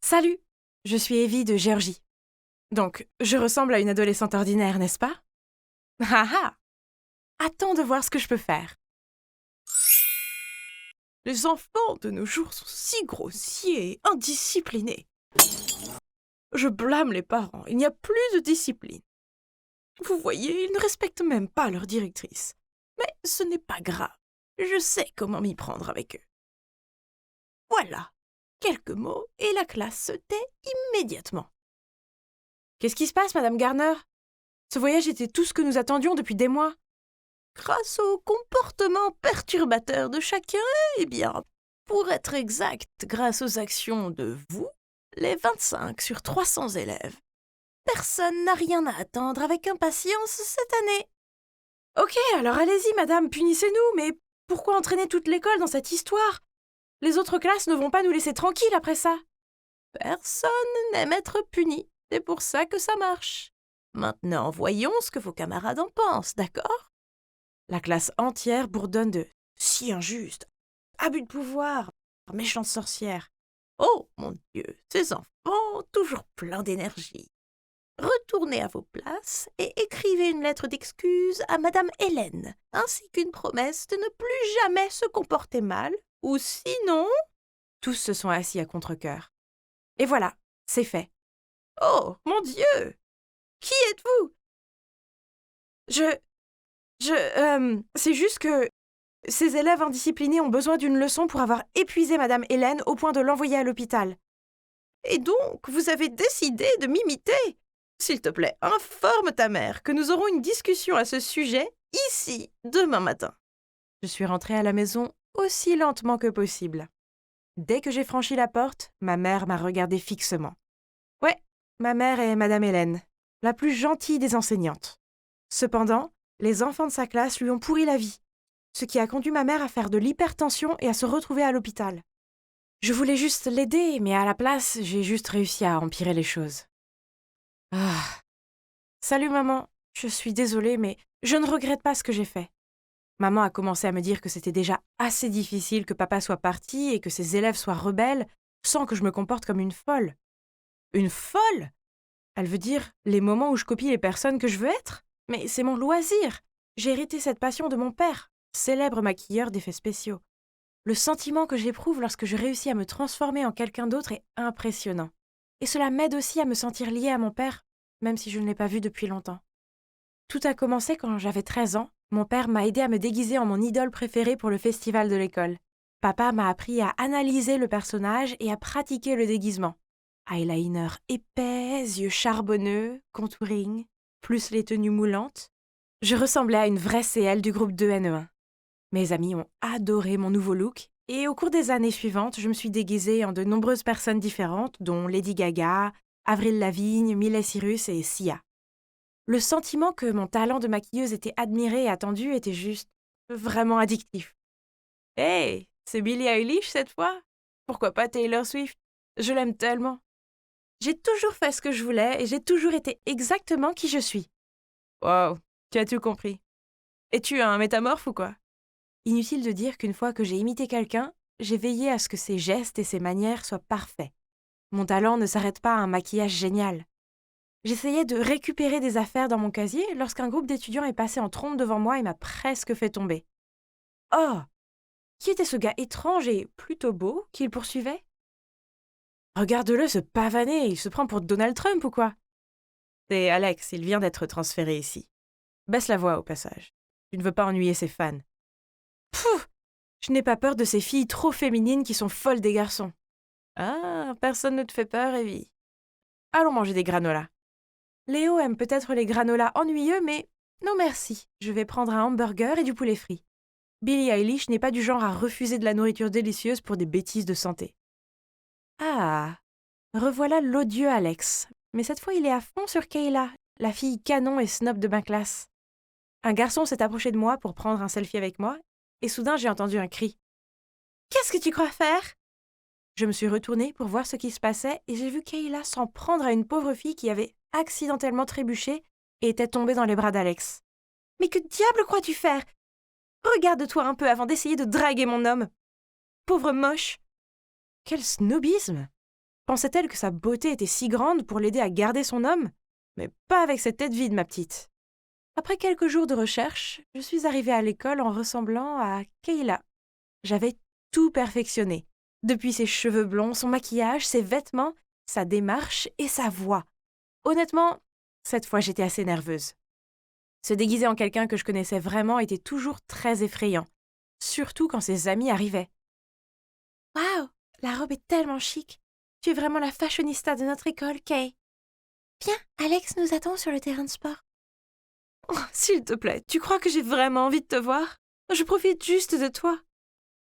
Salut, je suis Evie de Géorgie. Donc, je ressemble à une adolescente ordinaire, n'est-ce pas? Ah ah! Attends de voir ce que je peux faire. Les enfants de nos jours sont si grossiers et indisciplinés. Je blâme les parents, il n'y a plus de discipline. Vous voyez, ils ne respectent même pas leur directrice. Mais ce n'est pas grave, je sais comment m'y prendre avec eux. Voilà, quelques mots et la classe se tait immédiatement. Qu'est-ce qui se passe, Madame Garner? Ce voyage était tout ce que nous attendions depuis des mois. Grâce au comportement perturbateur de chacun, eh bien, pour être exact, grâce aux actions de vous, les 25 sur 300 élèves, personne n'a rien à attendre avec impatience cette année. Ok, alors allez-y, madame, punissez-nous, mais pourquoi entraîner toute l'école dans cette histoire? Les autres classes ne vont pas nous laisser tranquilles après ça. Personne n'aime être puni, c'est pour ça que ça marche. Maintenant, voyons ce que vos camarades en pensent, d'accord? La classe entière bourdonne de « si injuste, abus de pouvoir, méchante sorcière ». Oh, mon Dieu, ces enfants, toujours pleins d'énergie. Retournez à vos places et écrivez une lettre d'excuse à Madame Hélène, ainsi qu'une promesse de ne plus jamais se comporter mal, ou sinon… Tous se sont assis à contre-cœur. Et voilà, c'est fait. Oh, mon Dieu! Qui êtes-vous? C'est juste que ces élèves indisciplinés ont besoin d'une leçon pour avoir épuisé Madame Hélène au point de l'envoyer à l'hôpital. Et donc, vous avez décidé de m'imiter? S'il te plaît, informe ta mère que nous aurons une discussion à ce sujet ici, demain matin. Je suis rentrée à la maison aussi lentement que possible. Dès que j'ai franchi la porte, ma mère m'a regardée fixement. Ouais, ma mère est Madame Hélène, la plus gentille des enseignantes. Cependant, les enfants de sa classe lui ont pourri la vie, ce qui a conduit ma mère à faire de l'hypertension et à se retrouver à l'hôpital. Je voulais juste l'aider, mais à la place, j'ai juste réussi à empirer les choses. Ah. Salut maman, je suis désolée, mais je ne regrette pas ce que j'ai fait. Maman a commencé à me dire que c'était déjà assez difficile que papa soit parti et que ses élèves soient rebelles sans que je me comporte comme une folle. Une folle? Elle veut dire les moments où je copie les personnes que je veux être? Mais c'est mon loisir. J'ai hérité cette passion de mon père, célèbre maquilleur d'effets spéciaux. Le sentiment que j'éprouve lorsque je réussis à me transformer en quelqu'un d'autre est impressionnant. Et cela m'aide aussi à me sentir liée à mon père, même si je ne l'ai pas vu depuis longtemps. Tout a commencé quand j'avais 13 ans. Mon père m'a aidé à me déguiser en mon idole préférée pour le festival de l'école. Papa m'a appris à analyser le personnage et à pratiquer le déguisement. Eyeliner épais, yeux charbonneux, contouring, plus les tenues moulantes. Je ressemblais à une vraie CL du groupe 2NE1. Mes amis ont adoré mon nouveau look et au cours des années suivantes, je me suis déguisée en de nombreuses personnes différentes, dont Lady Gaga, Avril Lavigne, Miley Cyrus et Sia. Le sentiment que mon talent de maquilleuse était admiré et attendu était juste vraiment addictif. Hey, c'est Billie Eilish cette fois? Pourquoi pas Taylor Swift? Je l'aime tellement. J'ai toujours fait ce que je voulais et j'ai toujours été exactement qui je suis. Wow, tu as tout compris. Es-tu un métamorphe ou quoi? Inutile de dire qu'une fois que j'ai imité quelqu'un, j'ai veillé à ce que ses gestes et ses manières soient parfaits. Mon talent ne s'arrête pas à un maquillage génial. J'essayais de récupérer des affaires dans mon casier lorsqu'un groupe d'étudiants est passé en trombe devant moi et m'a presque fait tomber. Oh! Qui était ce gars étrange et plutôt beau qu'il poursuivait? Regarde-le se pavaner, il se prend pour Donald Trump ou quoi? C'est Alex, il vient d'être transféré ici. Baisse la voix au passage. Tu ne veux pas ennuyer ses fans. Pouf! Je n'ai pas peur de ces filles trop féminines qui sont folles des garçons. Ah, personne ne te fait peur, Evie. Allons manger des granolas. Léo aime peut-être les granolas ennuyeux, mais non merci. Je vais prendre un hamburger et du poulet frit. Billie Eilish n'est pas du genre à refuser de la nourriture délicieuse pour des bêtises de santé. Ah, revoilà l'odieux Alex. Mais cette fois, il est à fond sur Kayla, la fille canon et snob de ma classe. Un garçon s'est approché de moi pour prendre un selfie avec moi, et soudain j'ai entendu un cri. « Qu'est-ce que tu crois faire ?» Je me suis retournée pour voir ce qui se passait et j'ai vu Kayla s'en prendre à une pauvre fille qui avait accidentellement trébuché et était tombée dans les bras d'Alex. « Mais que diable crois-tu faire? Regarde-toi un peu avant d'essayer de draguer mon homme. Pauvre moche. » Quel snobisme! Pensait-elle que sa beauté était si grande pour l'aider à garder son homme? Mais pas avec cette tête vide, ma petite. Après quelques jours de recherche, je suis arrivée à l'école en ressemblant à Kayla. J'avais tout perfectionné. Depuis ses cheveux blonds, son maquillage, ses vêtements, sa démarche et sa voix. Honnêtement, cette fois j'étais assez nerveuse. Se déguiser en quelqu'un que je connaissais vraiment était toujours très effrayant, surtout quand ses amis arrivaient. Waouh, la robe est tellement chic. Tu es vraiment la fashionista de notre école, Kay. Viens, Alex nous attend sur le terrain de sport. Oh, s'il te plaît, tu crois que j'ai vraiment envie de te voir? Je profite juste de toi.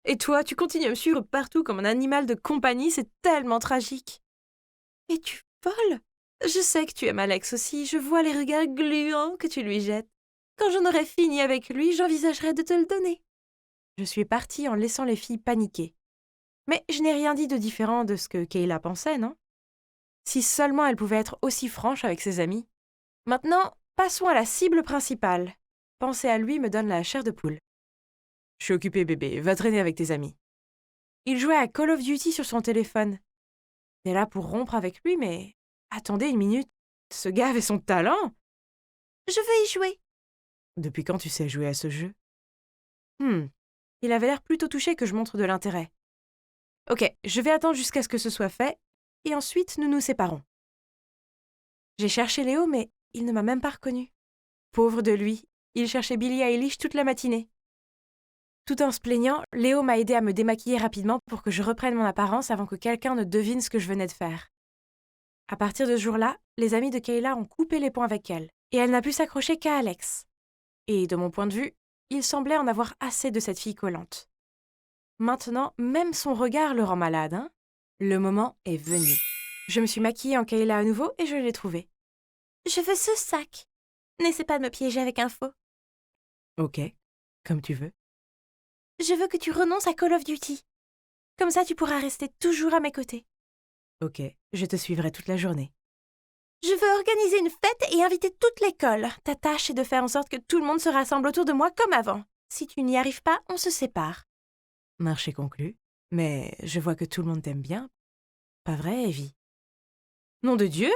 Et toi, tu continues à me suivre partout comme un animal de compagnie, c'est tellement tragique. Et tu voles? Je sais que tu aimes Alex aussi, je vois les regards gluants que tu lui jettes. Quand j'en aurai fini avec lui, j'envisagerai de te le donner. Je suis partie en laissant les filles paniquer. Mais je n'ai rien dit de différent de ce que Kayla pensait, non? Si seulement elle pouvait être aussi franche avec ses amis. Maintenant, passons à la cible principale. Penser à lui me donne la chair de poule. Je suis occupée, bébé, va traîner avec tes amis. Il jouait à Call of Duty sur son téléphone. T'es là pour rompre avec lui, mais... Attendez une minute, ce gars avait son talent. Je veux y jouer. Depuis quand tu sais jouer à ce jeu? Il avait l'air plutôt touché que je montre de l'intérêt. Ok, je vais attendre jusqu'à ce que ce soit fait, et ensuite nous nous séparons. J'ai cherché Léo, mais il ne m'a même pas reconnu. Pauvre de lui, il cherchait Billie Eilish toute la matinée. Tout en se plaignant, Léo m'a aidé à me démaquiller rapidement pour que je reprenne mon apparence avant que quelqu'un ne devine ce que je venais de faire. À partir de ce jour-là, les amis de Kayla ont coupé les ponts avec elle, et elle n'a pu s'accrocher qu'à Alex. Et de mon point de vue, il semblait en avoir assez de cette fille collante. Maintenant, même son regard le rend malade, hein? Le moment est venu. Je me suis maquillée en Kayla à nouveau et je l'ai trouvée. Je veux ce sac. N'essaie pas de me piéger avec un faux. Ok, comme tu veux. Je veux que tu renonces à Call of Duty. Comme ça, tu pourras rester toujours à mes côtés. Ok, je te suivrai toute la journée. Je veux organiser une fête et inviter toute l'école. Ta tâche est de faire en sorte que tout le monde se rassemble autour de moi comme avant. Si tu n'y arrives pas, on se sépare. Marché conclu. Mais je vois que tout le monde t'aime bien. Pas vrai, Evie? Nom de Dieu!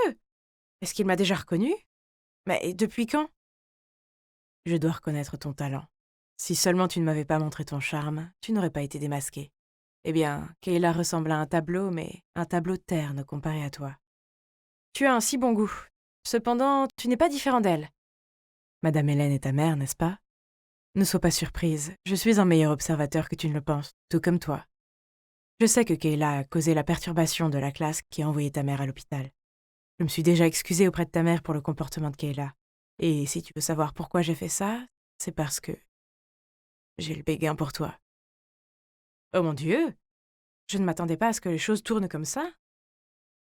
Est-ce qu'il m'a déjà reconnu? Mais depuis quand? Je dois reconnaître ton talent. Si seulement tu ne m'avais pas montré ton charme, tu n'aurais pas été démasqué. Eh bien, Kayla ressemble à un tableau, mais un tableau terne comparé à toi. Tu as un si bon goût. Cependant, tu n'es pas différent d'elle. Madame Hélène est ta mère, n'est-ce pas? Ne sois pas surprise, je suis un meilleur observateur que tu ne le penses, tout comme toi. Je sais que Kayla a causé la perturbation de la classe qui a envoyé ta mère à l'hôpital. Je me suis déjà excusée auprès de ta mère pour le comportement de Kayla. Et si tu veux savoir pourquoi j'ai fait ça, c'est parce que j'ai le béguin pour toi. Oh mon Dieu! Je ne m'attendais pas à ce que les choses tournent comme ça.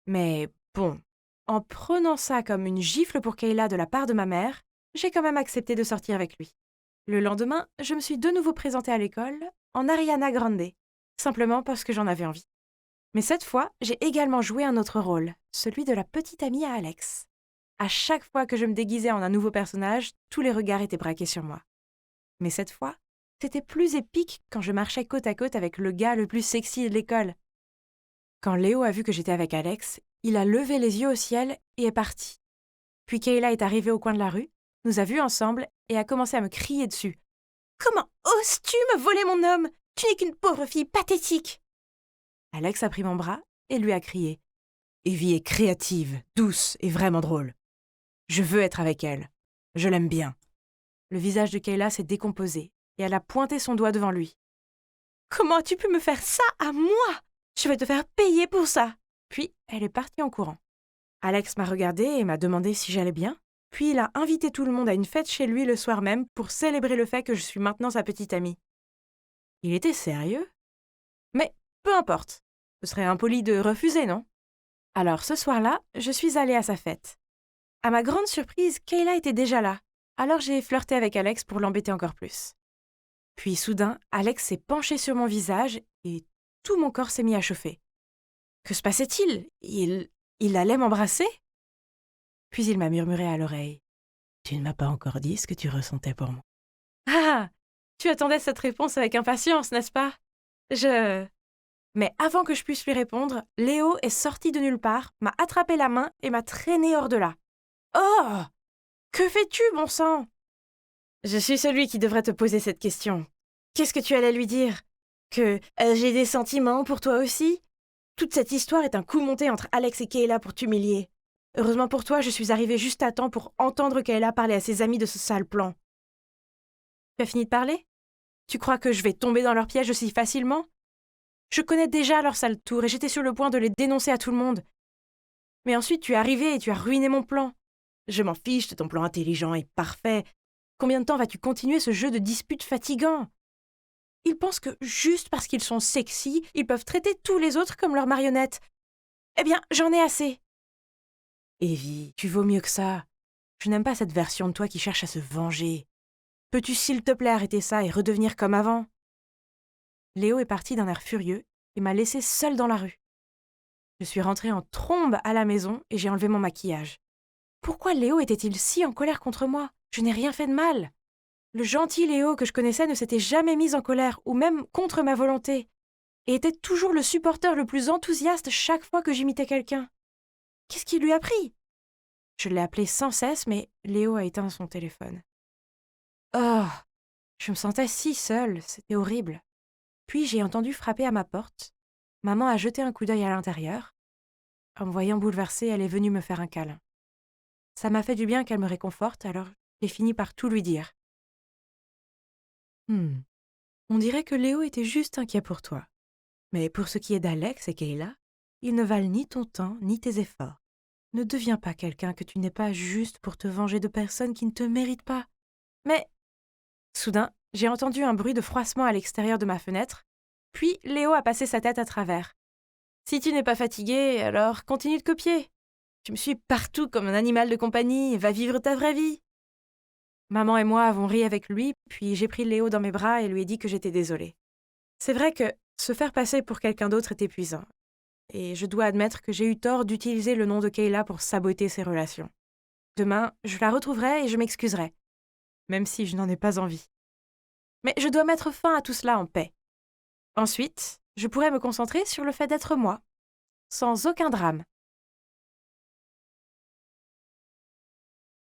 Mais bon, en prenant ça comme une gifle pour Kayla de la part de ma mère, j'ai quand même accepté de sortir avec lui. Le lendemain, je me suis de nouveau présentée à l'école en Ariana Grande, simplement parce que j'en avais envie. Mais cette fois, j'ai également joué un autre rôle, celui de la petite amie à Alex. À chaque fois que je me déguisais en un nouveau personnage, tous les regards étaient braqués sur moi. Mais cette fois, c'était plus épique quand je marchais côte à côte avec le gars le plus sexy de l'école. Quand Léo a vu que j'étais avec Alex, il a levé les yeux au ciel et est parti. Puis Kayla est arrivée au coin de la rue, nous a vus ensemble et a commencé à me crier dessus. « Comment oses-tu me voler mon homme? Tu n'es qu'une pauvre fille pathétique !» Alex a pris mon bras et lui a crié. « Evie est créative, douce et vraiment drôle. Je veux être avec elle. Je l'aime bien. » Le visage de Kayla s'est décomposé et elle a pointé son doigt devant lui. « Comment as-tu pu me faire ça à moi? Je vais te faire payer pour ça !» Puis elle est partie en courant. Alex m'a regardée et m'a demandé si j'allais bien. Puis il a invité tout le monde à une fête chez lui le soir même pour célébrer le fait que je suis maintenant sa petite amie. Il était sérieux? Mais peu importe. Ce serait impoli de refuser, non? Alors ce soir-là, je suis allée à sa fête. À ma grande surprise, Kayla était déjà là. Alors j'ai flirté avec Alex pour l'embêter encore plus. Puis soudain, Alex s'est penché sur mon visage et tout mon corps s'est mis à chauffer. Que se passait-il? Il allait m'embrasser? Puis il m'a murmuré à l'oreille. « Tu ne m'as pas encore dit ce que tu ressentais pour moi. » Ah! Tu attendais cette réponse avec impatience, n'est-ce pas? Mais avant que je puisse lui répondre, Léo est sorti de nulle part, m'a attrapé la main et m'a traîné hors de là. Oh! Que fais-tu, bon sang? Je suis celui qui devrait te poser cette question. Qu'est-ce que tu allais lui dire? Que j'ai des sentiments pour toi aussi? Toute cette histoire est un coup monté entre Alex et Kayla pour t'humilier. Heureusement pour toi, je suis arrivée juste à temps pour entendre Kayla parler à ses amis de ce sale plan. Tu as fini de parler? Tu crois que je vais tomber dans leur piège aussi facilement? Je connais déjà leur sale tour et j'étais sur le point de les dénoncer à tout le monde. Mais ensuite tu es arrivé et tu as ruiné mon plan. Je m'en fiche de ton plan intelligent et parfait. Combien de temps vas-tu continuer ce jeu de disputes fatigant? Ils pensent que juste parce qu'ils sont sexy, ils peuvent traiter tous les autres comme leurs marionnettes. Eh bien, j'en ai assez. Evie, tu vaux mieux que ça. Je n'aime pas cette version de toi qui cherche à se venger. Peux-tu s'il te plaît arrêter ça et redevenir comme avant? Léo est parti d'un air furieux et m'a laissée seule dans la rue. Je suis rentrée en trombe à la maison et j'ai enlevé mon maquillage. Pourquoi Léo était-il si en colère contre moi? Je n'ai rien fait de mal. Le gentil Léo que je connaissais ne s'était jamais mis en colère ou même contre ma volonté et était toujours le supporter le plus enthousiaste chaque fois que j'imitais quelqu'un. Qu'est-ce qui lui a pris? Je l'ai appelé sans cesse, mais Léo a éteint son téléphone. Oh, je me sentais si seule, c'était horrible. Puis j'ai entendu frapper à ma porte. Maman a jeté un coup d'œil à l'intérieur. En me voyant bouleversée, elle est venue me faire un câlin. Ça m'a fait du bien qu'elle me réconforte, alors j'ai fini par tout lui dire. On dirait que Léo était juste inquiet pour toi. Mais pour ce qui est d'Alex et Kayla, ils ne valent ni ton temps ni tes efforts. Ne deviens pas quelqu'un que tu n'es pas juste pour te venger de personnes qui ne te méritent pas. Mais, soudain, j'ai entendu un bruit de froissement à l'extérieur de ma fenêtre, puis Léo a passé sa tête à travers. Si tu n'es pas fatigué, alors continue de copier. Tu me suis partout comme un animal de compagnie, va vivre ta vraie vie. Maman et moi avons ri avec lui, puis j'ai pris Léo dans mes bras et lui ai dit que j'étais désolée. C'est vrai que se faire passer pour quelqu'un d'autre est épuisant. Et je dois admettre que j'ai eu tort d'utiliser le nom de Kayla pour saboter ses relations. Demain, je la retrouverai et je m'excuserai, même si je n'en ai pas envie. Mais je dois mettre fin à tout cela en paix. Ensuite, je pourrai me concentrer sur le fait d'être moi, sans aucun drame.